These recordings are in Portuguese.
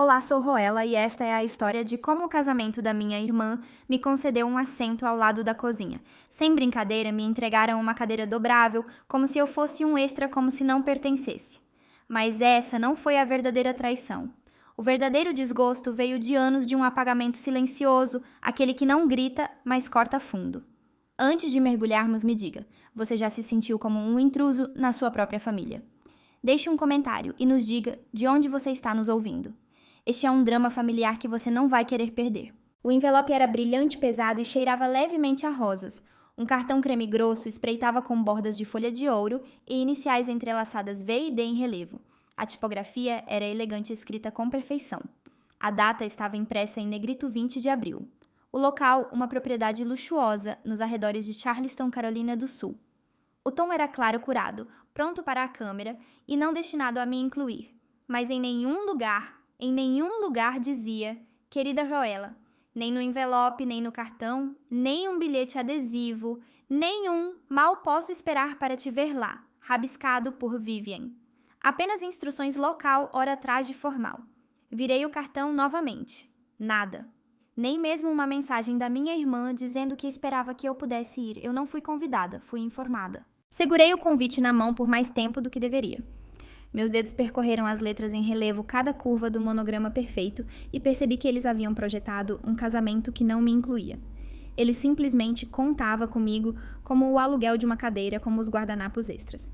Olá, sou Roela e esta é a história de como o casamento da minha irmã me concedeu um assento ao lado da cozinha. Sem brincadeira, me entregaram uma cadeira dobrável, como se eu fosse um extra, como se não pertencesse. Mas essa não foi a verdadeira traição. O verdadeiro desgosto veio de anos de um apagamento silencioso, aquele que não grita, mas corta fundo. Antes de mergulharmos, me diga, você já se sentiu como um intruso na sua própria família? Deixe um comentário e nos diga de onde você está nos ouvindo. Este é um drama familiar que você não vai querer perder. O envelope era brilhante, pesado e cheirava levemente a rosas. Um cartão creme grosso espreitava com bordas de folha de ouro e iniciais entrelaçadas V e D em relevo. A tipografia era elegante e escrita com perfeição. A data estava impressa em negrito 20 de abril. O local, uma propriedade luxuosa nos arredores de Charleston, Carolina do Sul. O tom era claro curado, pronto para a câmera e não destinado a me incluir. Mas em nenhum lugar dizia, querida Roela, nem no envelope, nem no cartão, nem um bilhete adesivo, nenhum mal posso esperar para te ver lá, rabiscado por Vivian. Apenas instruções local, hora atrás de formal. Virei o cartão novamente. Nada. Nem mesmo uma mensagem da minha irmã dizendo que esperava que eu pudesse ir. Eu não fui convidada, fui informada. Segurei o convite na mão por mais tempo do que deveria. Meus dedos percorreram as letras em relevo cada curva do monograma perfeito e percebi que eles haviam projetado um casamento que não me incluía. Ele simplesmente contava comigo como o aluguel de uma cadeira, como os guardanapos extras.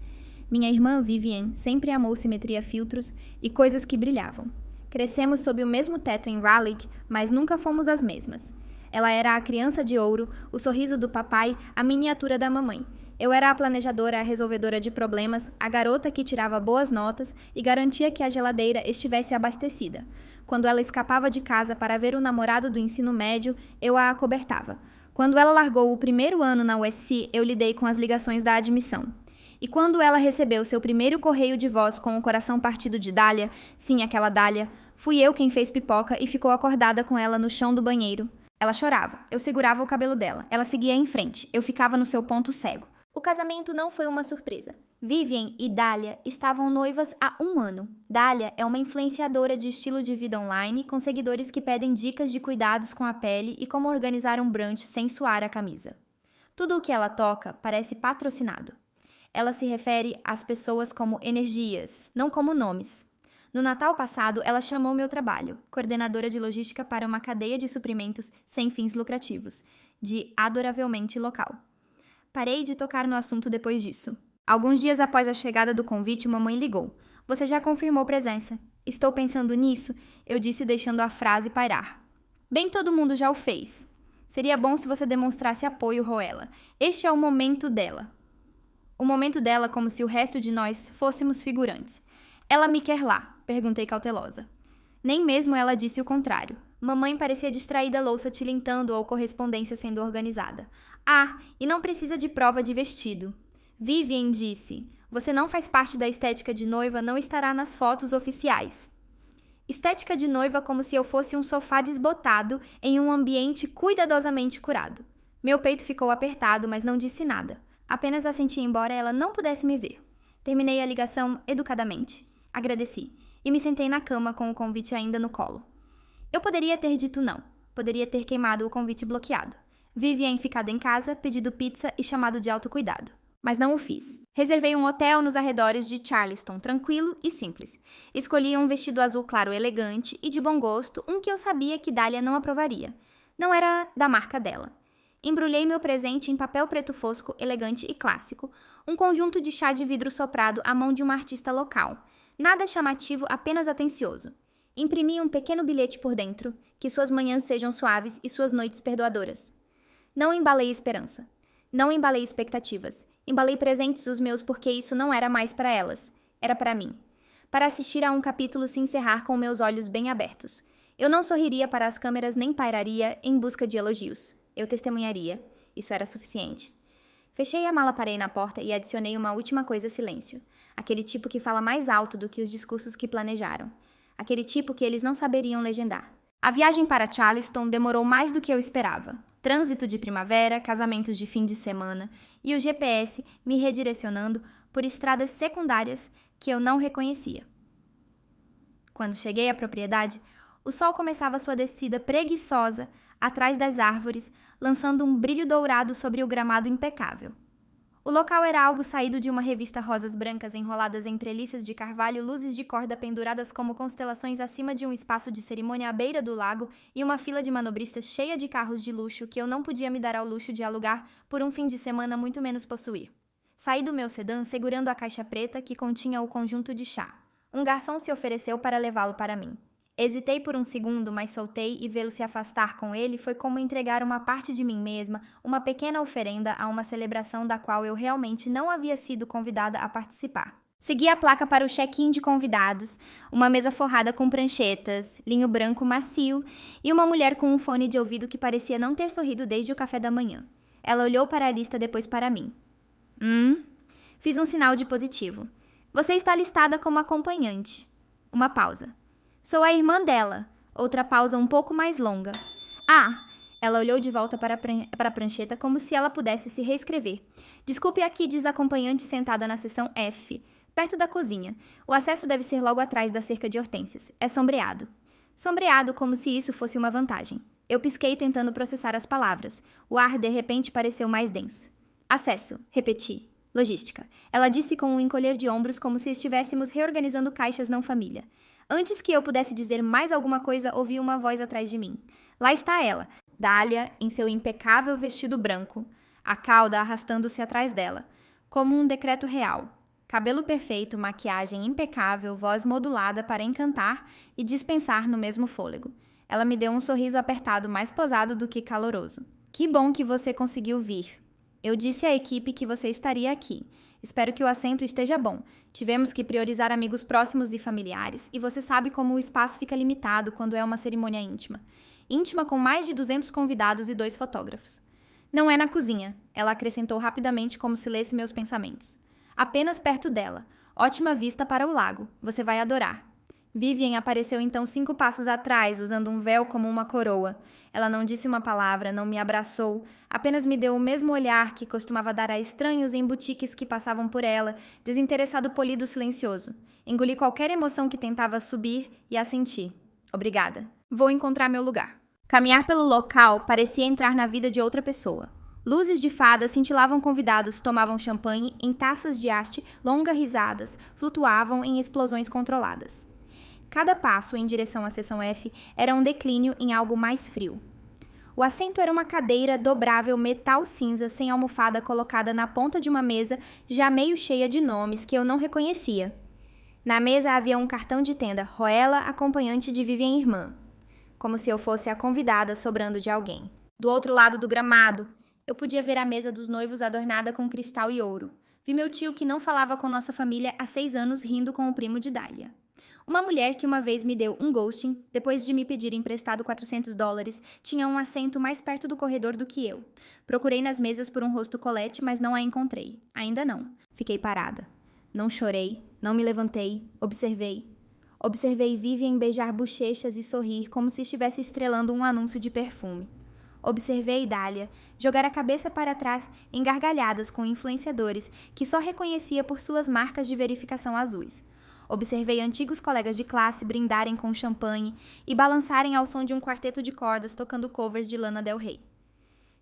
Minha irmã Vivian sempre amou simetria, filtros e coisas que brilhavam. Crescemos sob o mesmo teto em Raleigh, mas nunca fomos as mesmas. Ela era a criança de ouro, o sorriso do papai, a miniatura da mamãe. Eu era a planejadora, a resolvedora de problemas, a garota que tirava boas notas e garantia que a geladeira estivesse abastecida. Quando ela escapava de casa para ver o namorado do ensino médio, eu a acobertava. Quando ela largou o primeiro ano na USC, eu lidei com as ligações da admissão. E quando ela recebeu seu primeiro correio de voz com o coração partido de Dália, sim, aquela Dália, fui eu quem fez pipoca e ficou acordada com ela no chão do banheiro. Ela chorava, eu segurava o cabelo dela, ela seguia em frente, eu ficava no seu ponto cego. O casamento não foi uma surpresa. Vivian e Dália estavam noivas há 1 ano. Dália é uma influenciadora de estilo de vida online, com seguidores que pedem dicas de cuidados com a pele e como organizar um brunch sem suar a camisa. Tudo o que ela toca parece patrocinado. Ela se refere às pessoas como energias, não como nomes. No Natal passado, ela chamou meu trabalho, coordenadora de logística para uma cadeia de suprimentos sem fins lucrativos, de adoravelmente local. Parei de tocar no assunto depois disso. Alguns dias após a chegada do convite, mamãe ligou. Você já confirmou presença. Estou pensando nisso, eu disse deixando a frase pairar. Bem, todo mundo já o fez. Seria bom se você demonstrasse apoio, Roela. Este é o momento dela. O momento dela como se o resto de nós fôssemos figurantes. Ela me quer lá, perguntei cautelosa. Nem mesmo ela disse o contrário. Mamãe parecia distraída, louça tilintando ou correspondência sendo organizada. Ah, e não precisa de prova de vestido. Vivian disse, você não faz parte da estética de noiva, não estará nas fotos oficiais. Estética de noiva como se eu fosse um sofá desbotado em um ambiente cuidadosamente curado. Meu peito ficou apertado, mas não disse nada. Apenas assenti embora ela não pudesse me ver. Terminei a ligação educadamente. Agradeci e me sentei na cama com o convite ainda no colo. Eu poderia ter dito não. Poderia ter queimado o convite bloqueado. Vivian ficado em casa, pedido pizza e chamado de autocuidado. Mas não o fiz. Reservei um hotel nos arredores de Charleston, tranquilo e simples. Escolhi um vestido azul claro elegante e de bom gosto, um que eu sabia que Dália não aprovaria. Não era da marca dela. Embrulhei meu presente em papel preto fosco, elegante e clássico, um conjunto de chá de vidro soprado à mão de uma artista local. Nada chamativo, apenas atencioso. Imprimi um pequeno bilhete por dentro, que suas manhãs sejam suaves e suas noites perdoadoras. Não embalei esperança. Não embalei expectativas. Embalei presentes os meus porque isso não era mais para elas. Era para mim. Para assistir a um capítulo se encerrar com meus olhos bem abertos. Eu não sorriria para as câmeras nem pairaria em busca de elogios. Eu testemunharia. Isso era suficiente. Fechei a mala, parei na porta e adicionei uma última coisa: silêncio. Aquele tipo que fala mais alto do que os discursos que planejaram. Aquele tipo que eles não saberiam legendar. A viagem para Charleston demorou mais do que eu esperava. Trânsito de primavera, casamentos de fim de semana e o GPS me redirecionando por estradas secundárias que eu não reconhecia. Quando cheguei à propriedade, O sol começava sua descida preguiçosa atrás das árvores, lançando um brilho dourado sobre o gramado impecável. O local era algo saído de uma revista rosas brancas enroladas em treliças de carvalho, luzes de corda penduradas como constelações acima de um espaço de cerimônia à beira do lago e uma fila de manobristas cheia de carros de luxo que eu não podia me dar ao luxo de alugar por um fim de semana, muito menos possuir. Saí do meu sedã segurando a caixa preta que continha o conjunto de chá. Um garçom se ofereceu para levá-lo para mim. Hesitei por um segundo, mas soltei e vê-lo se afastar com ele foi como entregar uma parte de mim mesma, uma pequena oferenda a uma celebração da qual eu realmente não havia sido convidada a participar. Segui a placa para o check-in de convidados, uma mesa forrada com pranchetas, linho branco macio e uma mulher com um fone de ouvido que parecia não ter sorrido desde o café da manhã. Ela olhou para a lista, depois para mim. Fiz um sinal de positivo. Você está listada como acompanhante. Uma pausa. Sou a irmã dela. Outra pausa um pouco mais longa. Ah! Ela olhou de volta para a prancheta como se ela pudesse se reescrever. Desculpe, aqui diz acompanhante sentada na seção F, perto da cozinha. O acesso deve ser logo atrás da cerca de hortênsias. É sombreado. Sombreado, como se isso fosse uma vantagem. Eu pisquei tentando processar as palavras. O ar, de repente, pareceu mais denso. Acesso. Repeti. Logística. Ela disse com um encolher de ombros como se estivéssemos reorganizando caixas não família. Antes que eu pudesse dizer mais alguma coisa, ouvi uma voz atrás de mim. Lá está ela, Dália, em seu impecável vestido branco, a cauda arrastando-se atrás dela, como um decreto real. Cabelo perfeito, maquiagem impecável, voz modulada para encantar e dispensar no mesmo fôlego. Ela me deu um sorriso apertado, mais posado do que caloroso. Que bom que você conseguiu vir. Eu disse à equipe que você estaria aqui. Espero que o assento esteja bom. Tivemos que priorizar amigos próximos e familiares, e você sabe como o espaço fica limitado quando é uma cerimônia íntima. Íntima com mais de 200 convidados e 2 fotógrafos. Não é na cozinha, ela acrescentou rapidamente como se lesse meus pensamentos. Apenas perto dela. Ótima vista para o lago. Você vai adorar. Vivian apareceu então 5 passos atrás, usando um véu como uma coroa. Ela não disse uma palavra, não me abraçou, apenas me deu o mesmo olhar que costumava dar a estranhos em boutiques que passavam por ela, desinteressado, polido, silencioso. Engoli qualquer emoção que tentava subir e assenti. Obrigada. Vou encontrar meu lugar. Caminhar pelo local parecia entrar na vida de outra pessoa. Luzes de fada cintilavam convidados, tomavam champanhe em taças de haste, longas risadas, flutuavam em explosões controladas. Cada passo em direção à seção F era um declínio em algo mais frio. O assento era uma cadeira dobrável metal cinza sem almofada colocada na ponta de uma mesa já meio cheia de nomes que eu não reconhecia. Na mesa havia um cartão de tenda, Roella, acompanhante de Vivian irmã. Como se eu fosse a convidada sobrando de alguém. Do outro lado do gramado, eu podia ver a mesa dos noivos adornada com cristal e ouro. Vi meu tio que não falava com nossa família há 6 anos rindo com o primo de Dália. Uma mulher que uma vez me deu um ghosting, depois de me pedir emprestado $400, tinha um assento mais perto do corredor do que eu. Procurei nas mesas por um rosto Colette, mas não a encontrei. Ainda não. Fiquei parada. Não chorei, não me levantei, observei. Observei Vivian beijar bochechas e sorrir como se estivesse estrelando um anúncio de perfume. Observei Dália jogar a cabeça para trás em gargalhadas com influenciadores que só reconhecia por suas marcas de verificação azuis. Observei antigos colegas de classe brindarem com champanhe e balançarem ao som de um quarteto de cordas tocando covers de Lana Del Rey.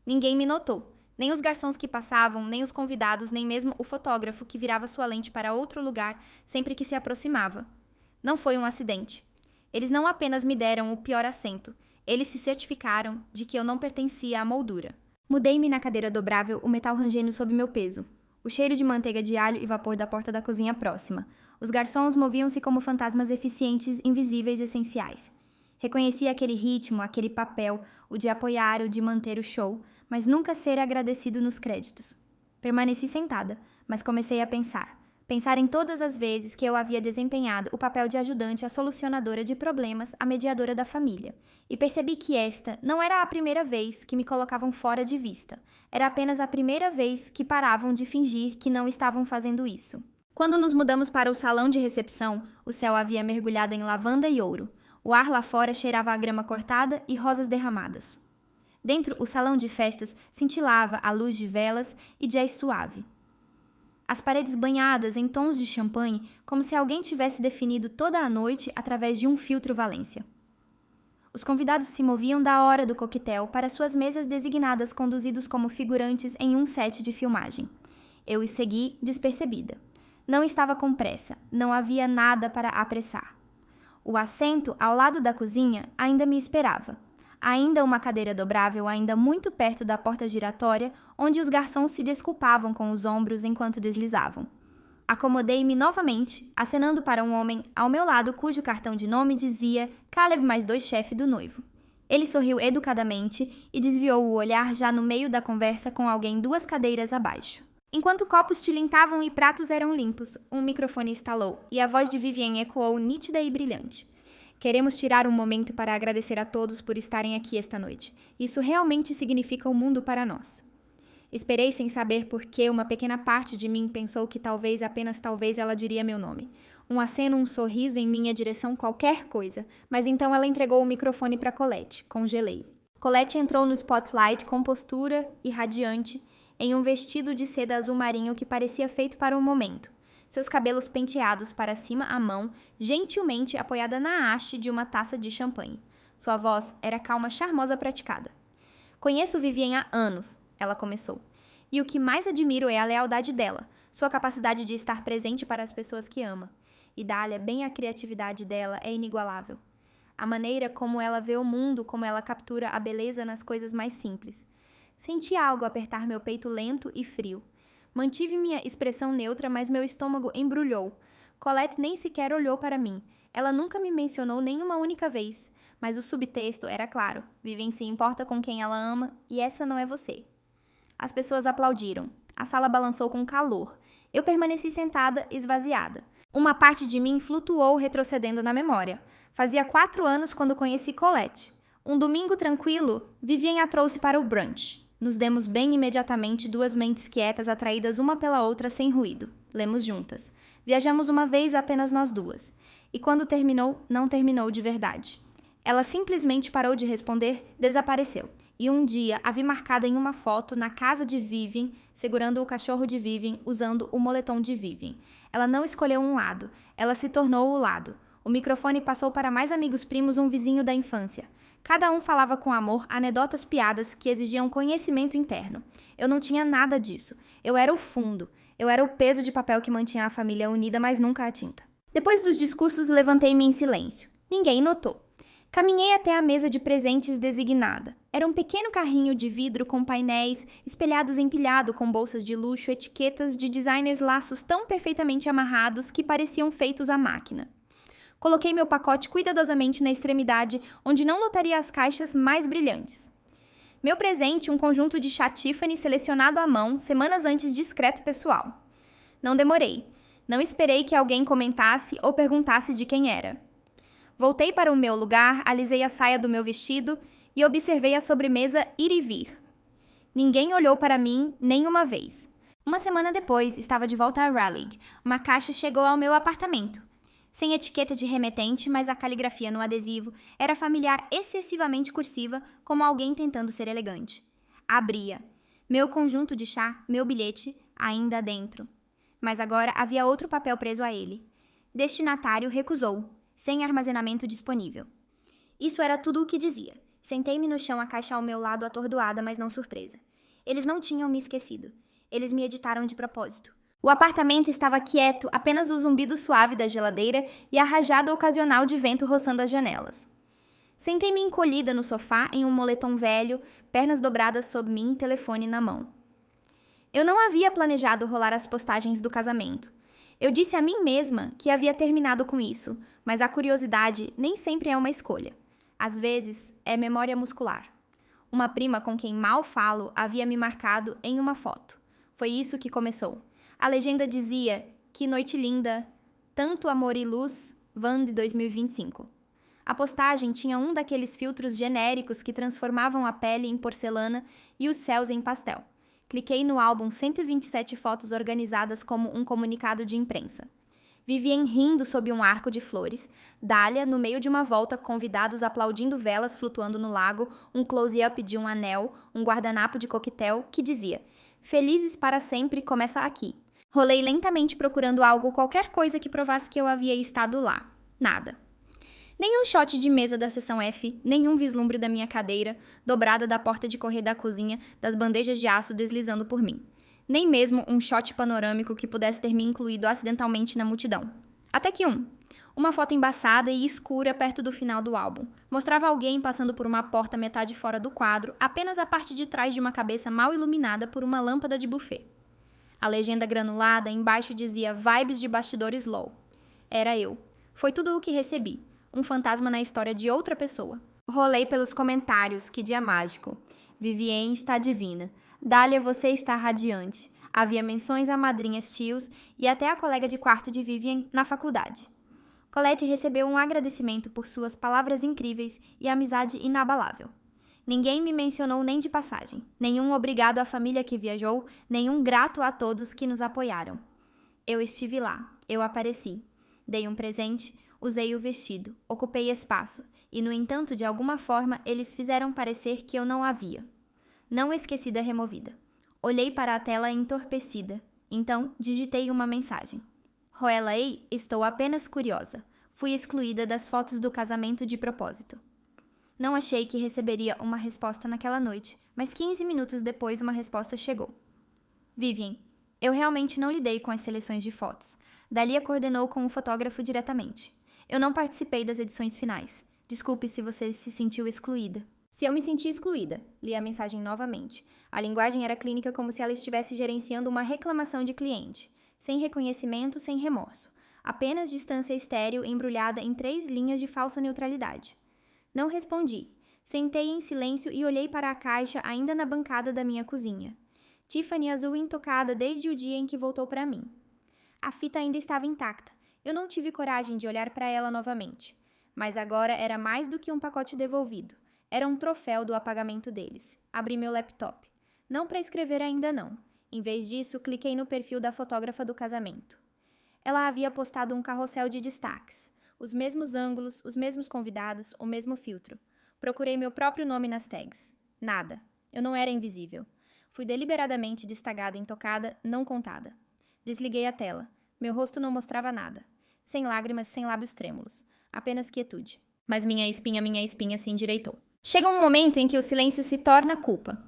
Ninguém me notou, nem os garçons que passavam, nem os convidados, nem mesmo o fotógrafo que virava sua lente para outro lugar sempre que se aproximava. Não foi um acidente. Eles não apenas me deram o pior assento, eles se certificaram de que eu não pertencia à moldura. Mudei-me na cadeira dobrável, o metal rangendo sob meu peso. O cheiro de manteiga de alho e vapor da porta da cozinha próxima. Os garçons moviam-se como fantasmas eficientes, invisíveis, essenciais. Reconhecia aquele ritmo, aquele papel, o de apoiar, o de manter o show, mas nunca ser agradecido nos créditos. Permaneci sentada, mas comecei a pensar. Pensar em todas as vezes que eu havia desempenhado o papel de ajudante à solucionadora de problemas, a mediadora da família. E percebi que esta não era a primeira vez que me colocavam fora de vista. Era apenas a primeira vez que paravam de fingir que não estavam fazendo isso. Quando nos mudamos para o salão de recepção, o céu havia mergulhado em lavanda e ouro. O ar lá fora cheirava a grama cortada e rosas derramadas. Dentro, o salão de festas cintilava à luz de velas e jazz suave. As paredes banhadas em tons de champanhe, como se alguém tivesse definido toda a noite através de um filtro Valência. Os convidados se moviam da hora do coquetel para suas mesas designadas, conduzidos como figurantes em um set de filmagem. Eu os segui despercebida. Não estava com pressa, não havia nada para apressar. O assento ao lado da cozinha ainda me esperava. Ainda uma cadeira dobrável, ainda muito perto da porta giratória, onde os garçons se desculpavam com os ombros enquanto deslizavam. Acomodei-me novamente, acenando para um homem ao meu lado cujo cartão de nome dizia Caleb mais 2 chefe do noivo. Ele sorriu educadamente e desviou o olhar já no meio da conversa com alguém 2 cadeiras abaixo. Enquanto copos tilintavam e pratos eram limpos, um microfone estalou e a voz de Vivian ecoou nítida e brilhante. Queremos tirar um momento para agradecer a todos por estarem aqui esta noite. Isso realmente significa o mundo para nós. Esperei sem saber por que uma pequena parte de mim pensou que talvez, apenas talvez, ela diria meu nome. Um aceno, um sorriso em minha direção, qualquer coisa. Mas então ela entregou o microfone para Colette. Congelei. Colette entrou no spotlight com postura e radiante, em um vestido de seda azul marinho que parecia feito para o momento. Seus cabelos penteados para cima à mão, gentilmente apoiada na haste de uma taça de champanhe. Sua voz era calma, charmosa, praticada. Conheço Vivian há anos. Ela começou. E o que mais admiro é a lealdade dela, sua capacidade de estar presente para as pessoas que ama. E Dália, bem a criatividade dela é inigualável. A maneira como ela vê o mundo, como ela captura a beleza nas coisas mais simples. Senti algo apertar meu peito lento e frio. Mantive minha expressão neutra, mas meu estômago embrulhou. Colette nem sequer olhou para mim. Ela nunca me mencionou nenhuma única vez. Mas o subtexto era claro. Vivian se importa com quem ela ama e essa não é você. As pessoas aplaudiram. A sala balançou com calor. Eu permaneci sentada, esvaziada. Uma parte de mim flutuou retrocedendo na memória. Fazia 4 anos quando conheci Colette. Um domingo tranquilo, Vivian a trouxe para o brunch. Nos demos bem imediatamente 2 mentes quietas atraídas uma pela outra sem ruído. Lemos juntas. Viajamos uma vez apenas nós 2. E quando terminou, não terminou de verdade. Ela simplesmente parou de responder, desapareceu. E um dia a vi marcada em uma foto na casa de Vivian, segurando o cachorro de Vivian, usando o moletom de Vivian. Ela não escolheu um lado, ela se tornou o lado. O microfone passou para mais amigos primos, um vizinho da infância. Cada um falava com amor, anedotas, piadas que exigiam conhecimento interno. Eu não tinha nada disso. Eu era o fundo. Eu era o peso de papel que mantinha a família unida, mas nunca a tinta. Depois dos discursos, levantei-me em silêncio. Ninguém notou. Caminhei até a mesa de presentes designada. Era um pequeno carrinho de vidro com painéis, espelhados empilhado com bolsas de luxo, etiquetas de designers, laços tão perfeitamente amarrados que pareciam feitos à máquina. Coloquei meu pacote cuidadosamente na extremidade, onde não notaria as caixas mais brilhantes. Meu presente, um conjunto de chá Tiffany selecionado à mão, semanas antes, discreto pessoal. Não demorei. Não esperei que alguém comentasse ou perguntasse de quem era. Voltei para o meu lugar, alisei a saia do meu vestido e observei a sobremesa ir e vir. Ninguém olhou para mim nem uma vez. Uma semana depois, estava de volta a Raleigh. Uma caixa chegou ao meu apartamento. Sem etiqueta de remetente, mas a caligrafia no adesivo era familiar, excessivamente cursiva, como alguém tentando ser elegante. Abria. Meu conjunto de chá, meu bilhete, ainda dentro. Mas agora havia outro papel preso a ele. Destinatário recusou. Sem armazenamento disponível. Isso era tudo o que dizia. Sentei-me no chão, a caixa ao meu lado, atordoada, mas não surpresa. Eles não tinham me esquecido. Eles me editaram de propósito. O apartamento estava quieto, apenas o zumbido suave da geladeira e a rajada ocasional de vento roçando as janelas. Sentei-me encolhida no sofá, em um moletom velho, pernas dobradas sob mim, telefone na mão. Eu não havia planejado rolar as postagens do casamento. Eu disse a mim mesma que havia terminado com isso, mas a curiosidade nem sempre é uma escolha. Às vezes, é memória muscular. Uma prima com quem mal falo havia me marcado em uma foto. Foi isso que começou. A legenda dizia: "Que noite linda, tanto amor e luz, Van de 2025. A postagem tinha um daqueles filtros genéricos que transformavam a pele em porcelana e os céus em pastel. Cliquei no álbum 127 fotos organizadas como um comunicado de imprensa. Vivian rindo sob um arco de flores, Dália no meio de uma volta, convidados aplaudindo velas flutuando no lago, um close-up de um anel, um guardanapo de coquetel que dizia: "Felizes para sempre, começa aqui." Rolei lentamente procurando algo, qualquer coisa que provasse que eu havia estado lá. Nada. Nenhum shot de mesa da seção F, nenhum vislumbre da minha cadeira, dobrada da porta de correr da cozinha, das bandejas de aço deslizando por mim. Nem mesmo um shot panorâmico que pudesse ter me incluído acidentalmente na multidão. Até que uma foto embaçada e escura perto do final do álbum. Mostrava alguém passando por uma porta metade fora do quadro, apenas a parte de trás de uma cabeça mal iluminada por uma lâmpada de buffet. A legenda granulada embaixo dizia Vibes de bastidores low. Era eu. Foi tudo o que recebi. Um fantasma na história de outra pessoa. Rolei pelos comentários, que dia mágico. Vivien está divina. Dália, você está radiante. Havia menções a madrinhas, tios e até a colega de quarto de Vivien na faculdade. Colette recebeu um agradecimento por suas palavras incríveis e amizade inabalável. Ninguém me mencionou nem de passagem, nenhum obrigado à família que viajou, nenhum grato a todos que nos apoiaram. Eu estive lá, eu apareci. Dei um presente, usei o vestido, ocupei espaço, e no entanto, de alguma forma, eles fizeram parecer que eu não havia. Não esquecida removida. Olhei para a tela entorpecida, então digitei uma mensagem. Roella Ei, estou apenas curiosa. Fui excluída das fotos do casamento de propósito. Não achei que receberia uma resposta naquela noite, mas 15 minutos depois uma resposta chegou. Vivien, eu realmente não lidei com as seleções de fotos. Dália coordenou com o fotógrafo diretamente. Eu não participei das edições finais. Desculpe se você se sentiu excluída. Se eu me senti excluída, li a mensagem novamente. A linguagem era clínica como se ela estivesse gerenciando uma reclamação de cliente. Sem reconhecimento, sem remorso. Apenas distância estéril embrulhada em 3 linhas de falsa neutralidade. Não respondi. Sentei em silêncio e olhei para a caixa ainda na bancada da minha cozinha. Tiffany azul intocada desde o dia em que voltou para mim. A fita ainda estava intacta. Eu não tive coragem de olhar para ela novamente. Mas agora era mais do que um pacote devolvido. Era um troféu do apagamento deles. Abri meu laptop. Não para escrever ainda não. Em vez disso, cliquei no perfil da fotógrafa do casamento. Ela havia postado um carrossel de destaques. Os mesmos ângulos, os mesmos convidados, o mesmo filtro. Procurei meu próprio nome nas tags. Nada. Eu não era invisível. Fui deliberadamente destagada, intocada, não contada. Desliguei a tela. Meu rosto não mostrava nada. Sem lágrimas, sem lábios trêmulos. Apenas quietude. Mas minha espinha se endireitou. Chega um momento em que o silêncio se torna culpa.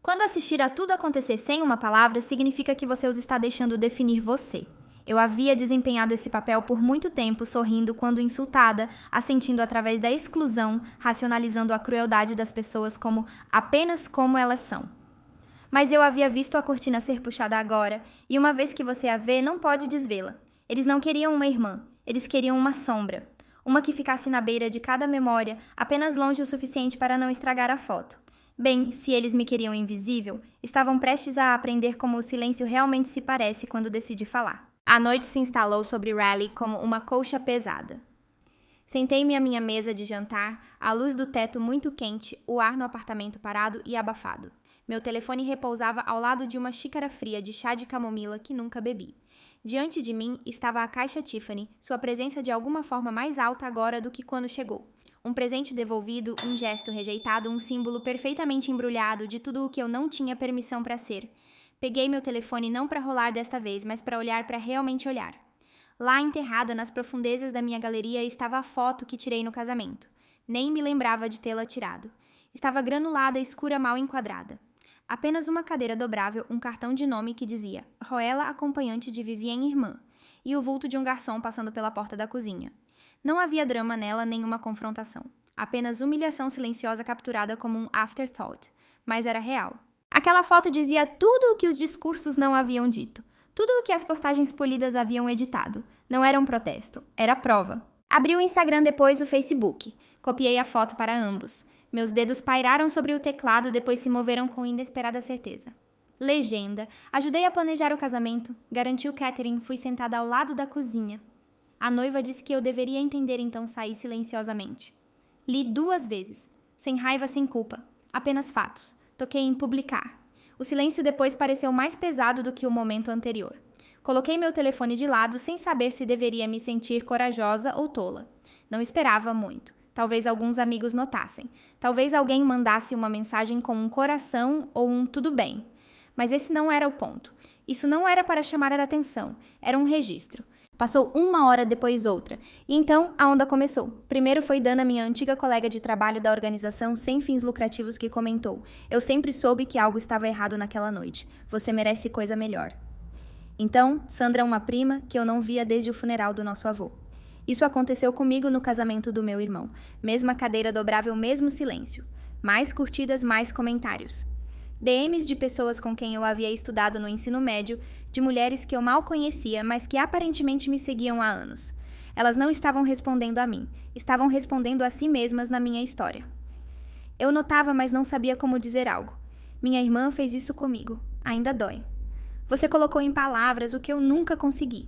Quando assistir a tudo acontecer sem uma palavra, significa que você os está deixando definir você. Eu havia desempenhado esse papel por muito tempo, sorrindo quando insultada, assentindo através da exclusão, racionalizando a crueldade das pessoas apenas como elas são. Mas eu havia visto a cortina ser puxada agora, e uma vez que você a vê, não pode desvê-la. Eles não queriam uma irmã, eles queriam uma sombra. Uma que ficasse na beira de cada memória, apenas longe o suficiente para não estragar a foto. Bem, se eles me queriam invisível, estavam prestes a aprender como o silêncio realmente se parece quando decide falar. A noite se instalou sobre Raleigh como uma colcha pesada. Sentei-me à minha mesa de jantar, a luz do teto muito quente, o ar no apartamento parado e abafado. Meu telefone repousava ao lado de uma xícara fria de chá de camomila que nunca bebi. Diante de mim estava a caixa Tiffany, sua presença de alguma forma mais alta agora do que quando chegou. Um presente devolvido, um gesto rejeitado, um símbolo perfeitamente embrulhado de tudo o que eu não tinha permissão para ser. Peguei meu telefone não para rolar desta vez, mas para olhar para realmente olhar. Lá enterrada nas profundezas da minha galeria estava a foto que tirei no casamento. Nem me lembrava de tê-la tirado. Estava granulada, escura, mal enquadrada. Apenas uma cadeira dobrável, um cartão de nome que dizia Roella acompanhante de Vivien irmã, e o vulto de um garçom passando pela porta da cozinha. Não havia drama nela, nenhuma confrontação. Apenas humilhação silenciosa capturada como um afterthought. Mas era real. Aquela foto dizia tudo o que os discursos não haviam dito. Tudo o que as postagens polidas haviam editado. Não era um protesto, era prova. Abri o Instagram, depois o Facebook. Copiei a foto para ambos. Meus dedos pairaram sobre o teclado, depois se moveram com inesperada certeza. Legenda. Ajudei a planejar o casamento. Garantiu catering. Fui sentada ao lado da cozinha. A noiva disse que eu deveria entender, então saí silenciosamente. Li 2 vezes. Sem raiva, sem culpa. Apenas fatos. Toquei em publicar. O silêncio depois pareceu mais pesado do que o momento anterior. Coloquei meu telefone de lado sem saber se deveria me sentir corajosa ou tola. Não esperava muito. Talvez alguns amigos notassem. Talvez alguém mandasse uma mensagem com um coração ou um tudo bem. Mas esse não era o ponto. Isso não era para chamar a atenção. Era um registro. Passou 1 hora, depois outra. E então a onda começou. Primeiro foi Dana, minha antiga colega de trabalho da organização sem fins lucrativos, que comentou: "Eu sempre soube que algo estava errado naquela noite. Você merece coisa melhor." Então, Sandra, uma prima que eu não via desde o funeral do nosso avô. Isso aconteceu comigo no casamento do meu irmão. Mesma cadeira dobrável, mesmo silêncio. Mais curtidas, mais comentários. DMs de pessoas com quem eu havia estudado no ensino médio, de mulheres que eu mal conhecia, mas que aparentemente me seguiam há anos. Elas não estavam respondendo a mim, estavam respondendo a si mesmas na minha história. Eu notava, mas não sabia como dizer algo. Minha irmã fez isso comigo. Ainda dói. Você colocou em palavras o que eu nunca consegui.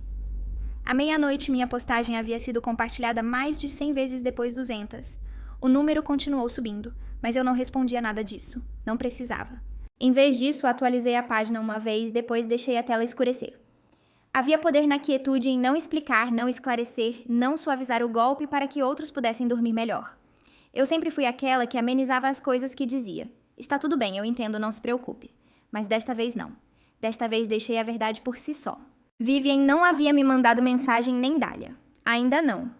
À meia-noite, minha postagem havia sido compartilhada mais de 100 vezes, depois 200. O número continuou subindo, mas eu não respondia nada disso. Não precisava. Em vez disso, atualizei a página uma vez, depois deixei a tela escurecer. Havia poder na quietude em não explicar, não esclarecer, não suavizar o golpe para que outros pudessem dormir melhor. Eu sempre fui aquela que amenizava as coisas, que dizia: "Está tudo bem, eu entendo, não se preocupe." Mas desta vez não. Desta vez deixei a verdade por si só. Vivian não havia me mandado mensagem, nem Dália. Ainda não.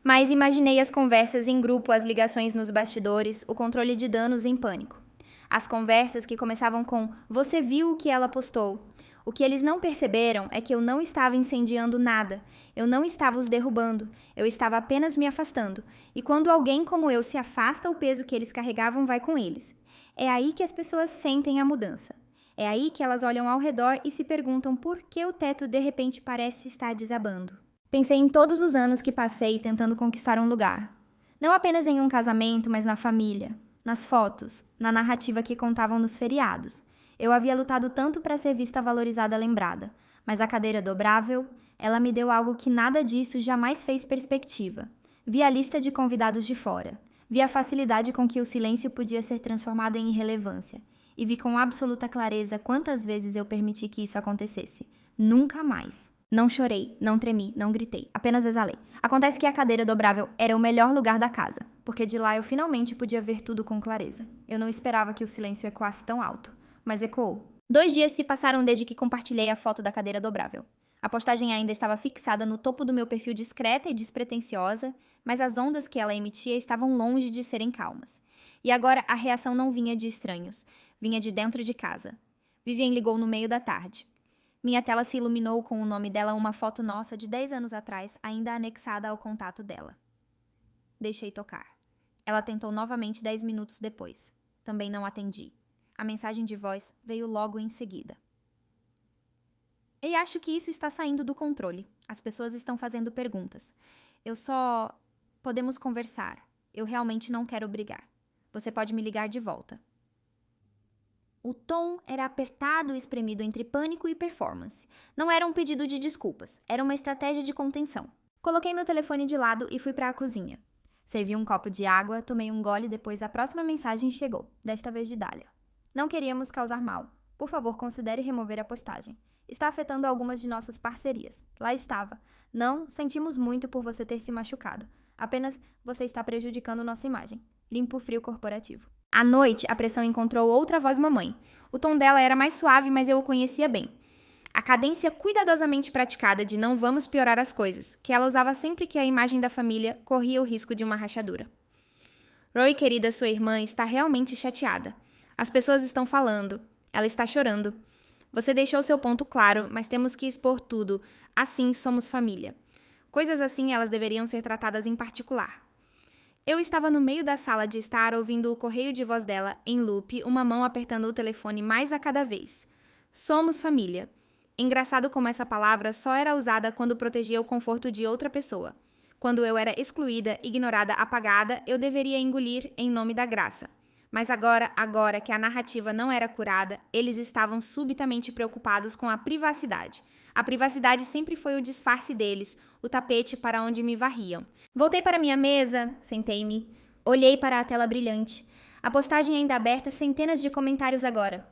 Mas imaginei as conversas em grupo, as ligações nos bastidores, o controle de danos em pânico. As conversas que começavam com: "Você viu o que ela postou?" O que eles não perceberam é que eu não estava incendiando nada. Eu não estava os derrubando. Eu estava apenas me afastando. E quando alguém como eu se afasta, o peso que eles carregavam vai com eles. É aí que as pessoas sentem a mudança. É aí que elas olham ao redor e se perguntam por que o teto de repente parece estar desabando. Pensei em todos os anos que passei tentando conquistar um lugar. Não apenas em um casamento, mas na família. Nas fotos, na narrativa que contavam nos feriados. Eu havia lutado tanto para ser vista, valorizada, lembrada. Mas a cadeira dobrável, ela me deu algo que nada disso jamais fez perspectiva. Vi a lista de convidados de fora. Vi a facilidade com que o silêncio podia ser transformado em irrelevância. E vi com absoluta clareza quantas vezes eu permiti que isso acontecesse. Nunca mais. Não chorei, não tremi, não gritei, apenas exalei. Acontece que a cadeira dobrável era o melhor lugar da casa, porque de lá eu finalmente podia ver tudo com clareza. Eu não esperava que o silêncio ecoasse tão alto, mas ecoou. 2 dias se passaram desde que compartilhei a foto da cadeira dobrável. A postagem ainda estava fixada no topo do meu perfil, discreta e despretensiosa, mas as ondas que ela emitia estavam longe de serem calmas. E agora a reação não vinha de estranhos, vinha de dentro de casa. Vivian ligou no meio da tarde. Minha tela se iluminou com o nome dela, uma foto nossa de 10 anos atrás, ainda anexada ao contato dela. Deixei tocar. Ela tentou novamente 10 minutos depois. Também não atendi. A mensagem de voz veio logo em seguida. "E acho que isso está saindo do controle. As pessoas estão fazendo perguntas. Podemos conversar. Eu realmente não quero brigar. Você pode me ligar de volta." O tom era apertado e espremido entre pânico e performance. Não era um pedido de desculpas, era uma estratégia de contenção. Coloquei meu telefone de lado e fui para a cozinha. Servi um copo de água, tomei um gole, depois a próxima mensagem chegou, desta vez de Dália. "Não queríamos causar mal. Por favor, considere remover a postagem. Está afetando algumas de nossas parcerias." Lá estava. "Não, sentimos muito por você ter se machucado. Apenas você está prejudicando nossa imagem. Limpo frio corporativo." À noite, a pressão encontrou outra voz mamãe. O tom dela era mais suave, mas eu o conhecia bem. A cadência cuidadosamente praticada de "não vamos piorar as coisas", que ela usava sempre que a imagem da família corria o risco de uma rachadura. "Roy, querida, sua irmã está realmente chateada. As pessoas estão falando. Ela está chorando. Você deixou seu ponto claro, mas temos que expor tudo. Assim, somos família. Coisas assim, elas deveriam ser tratadas em particular." Eu estava no meio da sala de estar, ouvindo o correio de voz dela, em loop, uma mão apertando o telefone mais a cada vez. "Somos família." Engraçado como essa palavra só era usada quando protegia o conforto de outra pessoa. Quando eu era excluída, ignorada, apagada, eu deveria engolir em nome da graça. Mas agora que a narrativa não era curada, eles estavam subitamente preocupados com a privacidade. A privacidade sempre foi o disfarce deles, o tapete para onde me varriam. Voltei para minha mesa, sentei-me, olhei para a tela brilhante. A postagem ainda aberta, centenas de comentários agora.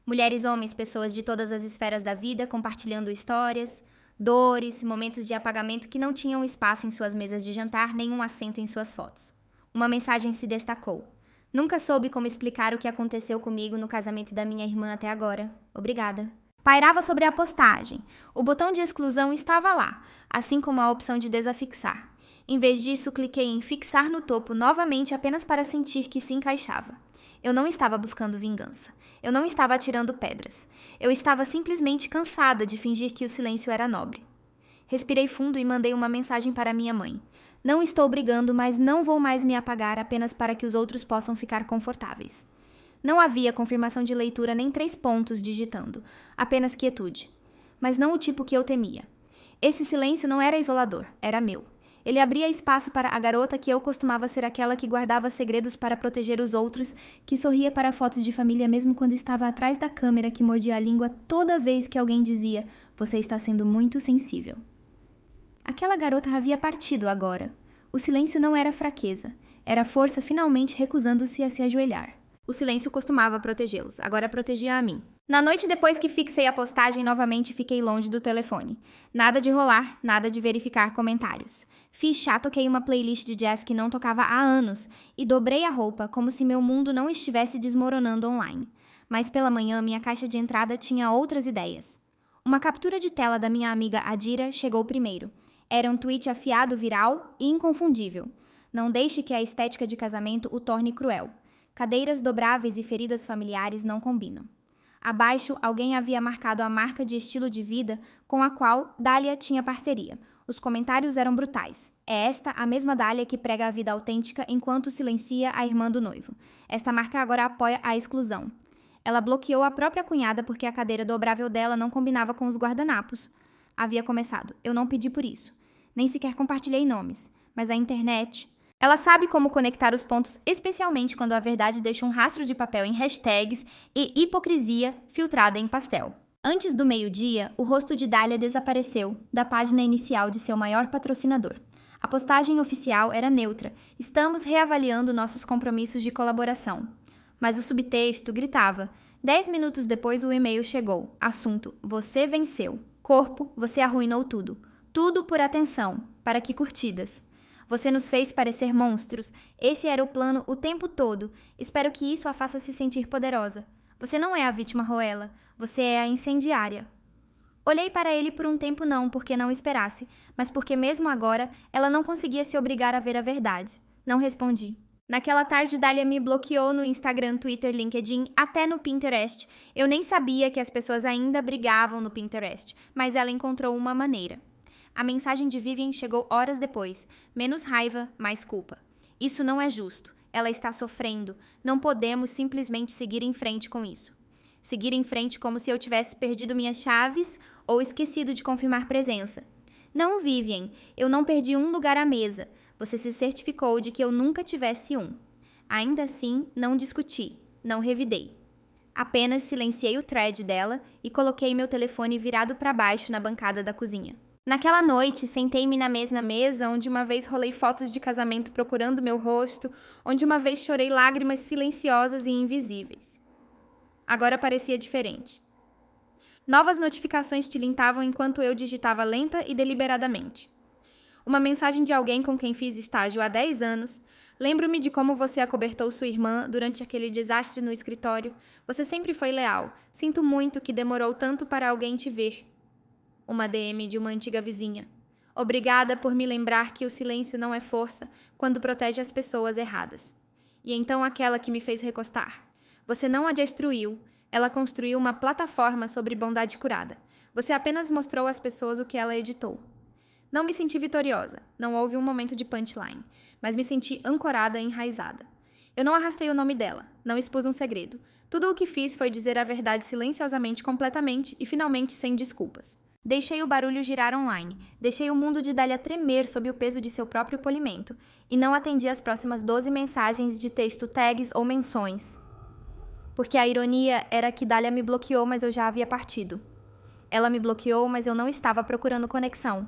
Mulheres, homens, pessoas de todas as esferas da vida compartilhando histórias, dores, momentos de apagamento que não tinham espaço em suas mesas de jantar, nem um assento em suas fotos. Uma mensagem se destacou. "Nunca soube como explicar o que aconteceu comigo no casamento da minha irmã até agora. Obrigada." Pairava sobre a postagem. O botão de exclusão estava lá, assim como a opção de desafixar. Em vez disso, cliquei em fixar no topo novamente apenas para sentir que se encaixava. Eu não estava buscando vingança. Eu não estava atirando pedras. Eu estava simplesmente cansada de fingir que o silêncio era nobre. Respirei fundo e mandei uma mensagem para minha mãe. Não estou brigando, mas não vou mais me apagar apenas para que os outros possam ficar confortáveis. Não havia confirmação de leitura nem 3 pontos digitando, apenas quietude. Mas não o tipo que eu temia. Esse silêncio não era isolador, era meu. Ele abria espaço para a garota que eu costumava ser, aquela que guardava segredos para proteger os outros, que sorria para fotos de família mesmo quando estava atrás da câmera, que mordia a língua toda vez que alguém dizia: "Você está sendo muito sensível." Aquela garota havia partido agora. O silêncio não era fraqueza, era força finalmente recusando-se a se ajoelhar. O silêncio costumava protegê-los, agora protegia a mim. Na noite depois que fixei a postagem, novamente fiquei longe do telefone. Nada de rolar, nada de verificar comentários. Fiz chá, toquei uma playlist de jazz que não tocava há anos e dobrei a roupa como se meu mundo não estivesse desmoronando online. Mas pela manhã, minha caixa de entrada tinha outras ideias. Uma captura de tela da minha amiga Adira chegou primeiro. Era um tweet afiado, viral e inconfundível. Não deixe que a estética de casamento o torne cruel. Cadeiras dobráveis e feridas familiares não combinam. Abaixo, alguém havia marcado a marca de estilo de vida com a qual Dália tinha parceria. Os comentários eram brutais. É esta a mesma Dália que prega a vida autêntica enquanto silencia a irmã do noivo. Esta marca agora apoia a exclusão. Ela bloqueou a própria cunhada porque a cadeira dobrável dela não combinava com os guardanapos. Havia começado. Eu não pedi por isso. Nem sequer compartilhei nomes. Mas a internet... Ela sabe como conectar os pontos, especialmente quando a verdade deixa um rastro de papel em hashtags e hipocrisia filtrada em pastel. Antes do meio-dia, o rosto de Dália desapareceu da página inicial de seu maior patrocinador. A postagem oficial era neutra. Estamos reavaliando nossos compromissos de colaboração. Mas o subtexto gritava. 10 minutos depois o e-mail chegou. Assunto: você venceu. Corpo: você arruinou tudo. Tudo por atenção. Para que curtidas? Você nos fez parecer monstros. Esse era o plano o tempo todo. Espero que isso a faça se sentir poderosa. Você não é a vítima Roela. Você é a incendiária. Olhei para ele por um tempo, não porque não esperasse, mas porque mesmo agora ela não conseguia se obrigar a ver a verdade. Não respondi. Naquela tarde, Dália me bloqueou no Instagram, Twitter, LinkedIn, até no Pinterest. Eu nem sabia que as pessoas ainda brigavam no Pinterest, mas ela encontrou uma maneira. A mensagem de Vivian chegou horas depois. Menos raiva, mais culpa. Isso não é justo. Ela está sofrendo. Não podemos simplesmente seguir em frente com isso. Seguir em frente como se eu tivesse perdido minhas chaves ou esquecido de confirmar presença. Não, Vivian. Eu não perdi um lugar à mesa. Você se certificou de que eu nunca tivesse um. Ainda assim, não discuti. Não revidei. Apenas silenciei o thread dela e coloquei meu telefone virado para baixo na bancada da cozinha. Naquela noite, sentei-me na mesma mesa onde uma vez rolei fotos de casamento procurando meu rosto, onde uma vez chorei lágrimas silenciosas e invisíveis. Agora parecia diferente. Novas notificações tilintavam enquanto eu digitava lenta e deliberadamente. Uma mensagem de alguém com quem fiz estágio há 10 anos. Lembro-me de como você acobertou sua irmã durante aquele desastre no escritório. Você sempre foi leal. Sinto muito que demorou tanto para alguém te ver. Uma DM de uma antiga vizinha. Obrigada por me lembrar que o silêncio não é força quando protege as pessoas erradas. E então aquela que me fez recostar. Você não a destruiu, ela construiu uma plataforma sobre bondade curada. Você apenas mostrou às pessoas o que ela editou. Não me senti vitoriosa, não houve um momento de punchline, mas me senti ancorada e enraizada. Eu não arrastei o nome dela, não expus um segredo. Tudo o que fiz foi dizer a verdade silenciosamente, completamente e finalmente sem desculpas. Deixei o barulho girar online, deixei o mundo de Dália tremer sob o peso de seu próprio polimento, e não atendi as próximas 12 mensagens de texto, tags ou menções. Porque a ironia era que Dália me bloqueou, mas eu já havia partido. Ela me bloqueou, mas eu não estava procurando conexão.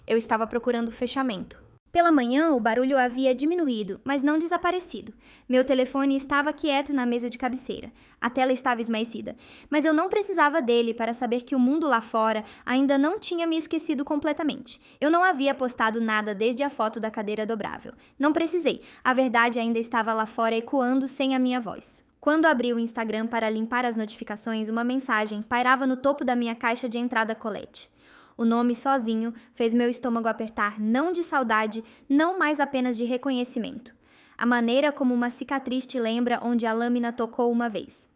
Eu estava procurando fechamento. Pela manhã, o barulho havia diminuído, mas não desaparecido. Meu telefone estava quieto na mesa de cabeceira. A tela estava esmaecida. Mas eu não precisava dele para saber que o mundo lá fora ainda não tinha me esquecido completamente. Eu não havia postado nada desde a foto da cadeira dobrável. Não precisei. A verdade ainda estava lá fora ecoando sem a minha voz. Quando abri o Instagram para limpar as notificações, uma mensagem pairava no topo da minha caixa de entrada Colette. O nome sozinho fez meu estômago apertar, não de saudade, não mais apenas de reconhecimento. A maneira como uma cicatriz te lembra onde a lâmina tocou uma vez.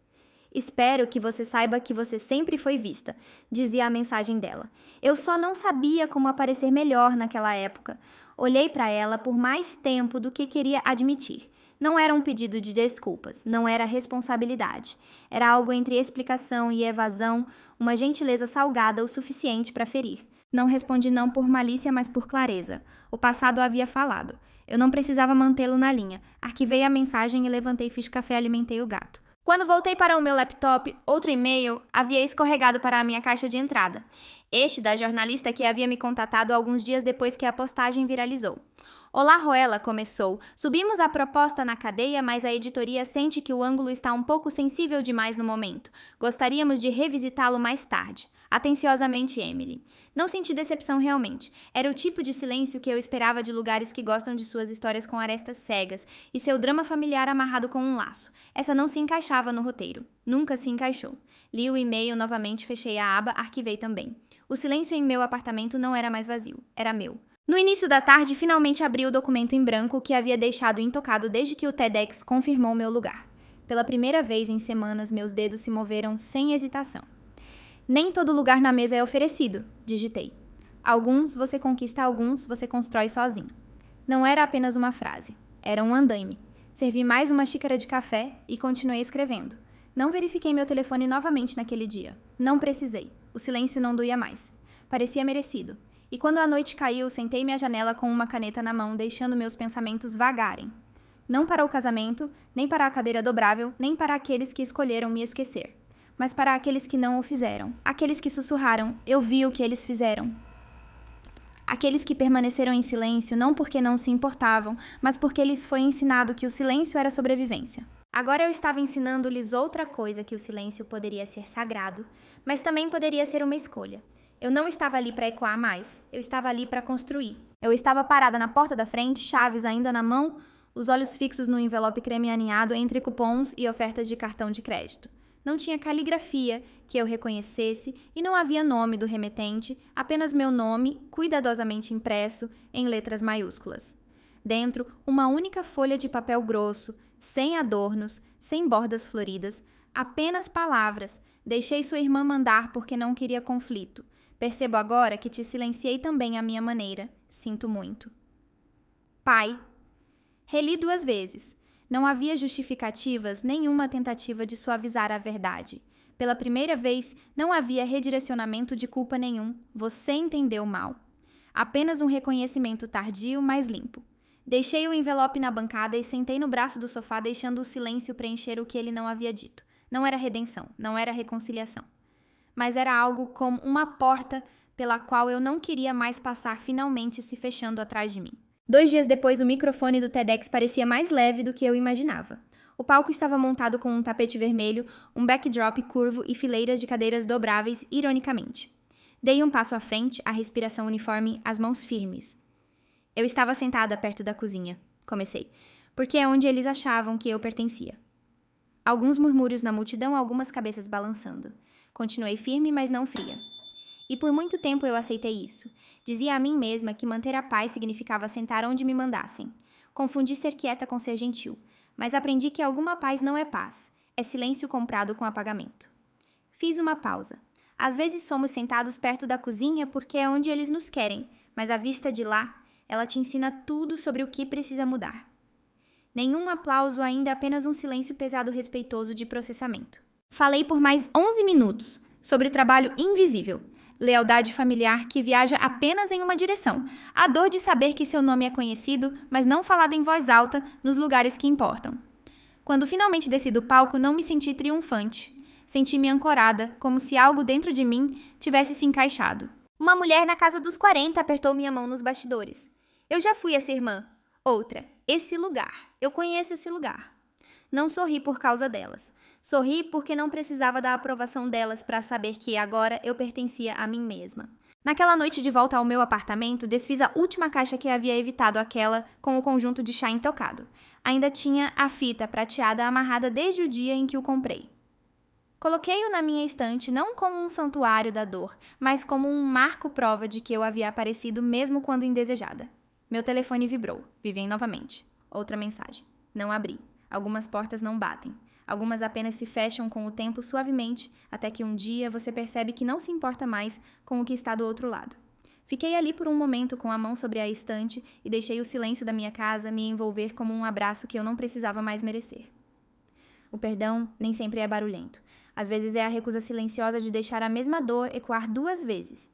Espero que você saiba que você sempre foi vista, dizia a mensagem dela. Eu só não sabia como aparecer melhor naquela época. Olhei para ela por mais tempo do que queria admitir. Não era um pedido de desculpas, não era responsabilidade. Era algo entre explicação e evasão, uma gentileza salgada o suficiente para ferir. Não respondi não por malícia, mas por clareza. O passado havia falado. Eu não precisava mantê-lo na linha. Arquivei a mensagem e levantei, fiz café e alimentei o gato. Quando voltei para o meu laptop, outro e-mail havia escorregado para a minha caixa de entrada. Este da jornalista que havia me contatado alguns dias depois que a postagem viralizou. Olá, Roela, começou. Subimos a proposta na cadeia, mas a editoria sente que o ângulo está um pouco sensível demais no momento. Gostaríamos de revisitá-lo mais tarde. Atenciosamente, Emily. Não senti decepção realmente. Era o tipo de silêncio que eu esperava de lugares que gostam de suas histórias com arestas cegas e seu drama familiar amarrado com um laço. Essa não se encaixava no roteiro. Nunca se encaixou. Li o e-mail novamente, fechei a aba, arquivei também. O silêncio em meu apartamento não era mais vazio. Era meu. No início da tarde, finalmente abri o documento em branco que havia deixado intocado desde que o TEDx confirmou meu lugar. Pela primeira vez em semanas, meus dedos se moveram sem hesitação. Nem todo lugar na mesa é oferecido, digitei. Alguns você conquista, alguns você constrói sozinho. Não era apenas uma frase, era um andaime. Servi mais uma xícara de café e continuei escrevendo. Não verifiquei meu telefone novamente naquele dia. Não precisei. O silêncio não doía mais. Parecia merecido. E quando a noite caiu, sentei-me à janela com uma caneta na mão, deixando meus pensamentos vagarem. Não para o casamento, nem para a cadeira dobrável, nem para aqueles que escolheram me esquecer. Mas para aqueles que não o fizeram. Aqueles que sussurraram, eu vi o que eles fizeram. Aqueles que permaneceram em silêncio não porque não se importavam, mas porque lhes foi ensinado que o silêncio era sobrevivência. Agora eu estava ensinando-lhes outra coisa, que o silêncio poderia ser sagrado, mas também poderia ser uma escolha. Eu não estava ali para ecoar mais, eu estava ali para construir. Eu estava parada na porta da frente, chaves ainda na mão, os olhos fixos no envelope creme aninhado entre cupons e ofertas de cartão de crédito. Não tinha caligrafia que eu reconhecesse e não havia nome do remetente, apenas meu nome, cuidadosamente impresso, em letras maiúsculas. Dentro, uma única folha de papel grosso, sem adornos, sem bordas floridas, apenas palavras. Deixei sua irmã mandar porque não queria conflito. Percebo agora que te silenciei também à minha maneira. Sinto muito. Pai. Reli 2 vezes. Não havia justificativas, nenhuma tentativa de suavizar a verdade. Pela primeira vez, não havia redirecionamento de culpa nenhum. Você entendeu mal. Apenas um reconhecimento tardio, mas limpo. Deixei o envelope na bancada e sentei no braço do sofá, deixando o silêncio preencher o que ele não havia dito. Não era redenção, não era reconciliação. Mas era algo como uma porta pela qual eu não queria mais passar, finalmente se fechando atrás de mim. 2 dias depois, o microfone do TEDx parecia mais leve do que eu imaginava. O palco estava montado com um tapete vermelho, um backdrop curvo e fileiras de cadeiras dobráveis, ironicamente. Dei um passo à frente, a respiração uniforme, as mãos firmes. Eu estava sentada perto da cozinha, comecei, porque é onde eles achavam que eu pertencia. Alguns murmúrios na multidão, algumas cabeças balançando. Continuei firme, mas não fria. E por muito tempo eu aceitei isso. Dizia a mim mesma que manter a paz significava sentar onde me mandassem. Confundi ser quieta com ser gentil. Mas aprendi que alguma paz não é paz. É silêncio comprado com apagamento. Fiz uma pausa. Às vezes somos sentados perto da cozinha porque é onde eles nos querem, mas a vista de lá, ela te ensina tudo sobre o que precisa mudar. Nenhum aplauso ainda, apenas um silêncio pesado respeitoso de processamento. Falei por mais 11 minutos sobre trabalho invisível, lealdade familiar que viaja apenas em uma direção, a dor de saber que seu nome é conhecido, mas não falado em voz alta nos lugares que importam. Quando finalmente desci do palco, não me senti triunfante. Senti-me ancorada, como se algo dentro de mim tivesse se encaixado. Uma mulher na casa dos 40 apertou minha mão nos bastidores. Eu já fui essa irmã. Outra, esse lugar. Eu conheço esse lugar. Não sorri por causa delas. Sorri porque não precisava da aprovação delas para saber que agora eu pertencia a mim mesma. Naquela noite de volta ao meu apartamento, desfiz a última caixa que havia evitado, aquela com o conjunto de chá intocado. Ainda tinha a fita prateada amarrada desde o dia em que o comprei. Coloquei-o na minha estante não como um santuário da dor, mas como um marco-prova de que eu havia aparecido mesmo quando indesejada. Meu telefone vibrou. Vivem novamente. Outra mensagem. Não abri. Algumas portas não batem. Algumas apenas se fecham com o tempo suavemente, até que um dia você percebe que não se importa mais com o que está do outro lado. Fiquei ali por um momento com a mão sobre a estante e deixei o silêncio da minha casa me envolver como um abraço que eu não precisava mais merecer. O perdão nem sempre é barulhento. Às vezes é a recusa silenciosa de deixar a mesma dor ecoar 2 vezes.